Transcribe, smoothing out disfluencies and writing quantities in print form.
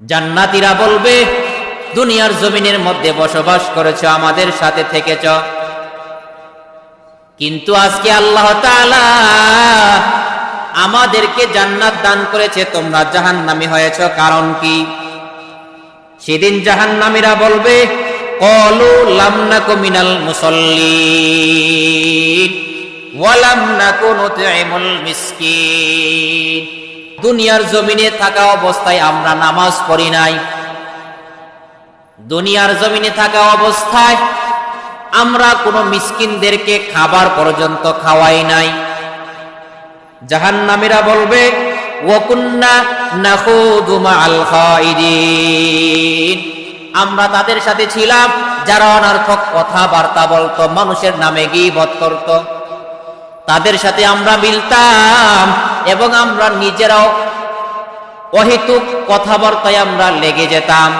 জান্নাতীরা বলবে, দুনিয়ার জমিনের মধ্যে বসবাস করেছ, আমাদের সাথে থেকেছ, কিন্তু আজকে আল্লাহ তাআলা আমাদেরকে জান্নাত দান করেছে, তোমরা জাহান্নামী হয়েছ, কারণ কি? সেদিন জাহান্নামীরা বলবে, ক্বালু লাম নাকু মিনাল মুসাল্লিন ওয়া লাম নাকু নুতঈমুল মিসকিন। দুনিয়ার জমিনে থাকা অবস্থায় আমরা নামাজ পড়ি নাই, দুনিয়ার জমিনে থাকা অবস্থায় আমরা কোনো মিসকিনদেরকে খাবার পর্যন্ত খাওয়াই নাই। জাহান্নামীরা বলবে, ওয়া কুন্না নাখুদু মাআল খাইদিন, আমরা তাদের সাথে ছিলাম যারা অনর্থক কথাবার্তা বলতো, মানুষের নামে গীবত করত, তাদের সাথে আমরা মিলতাম এবং আমরা নিজেরাও অহেতুক কথাবার্তায় আমরা লেগে যেতাম।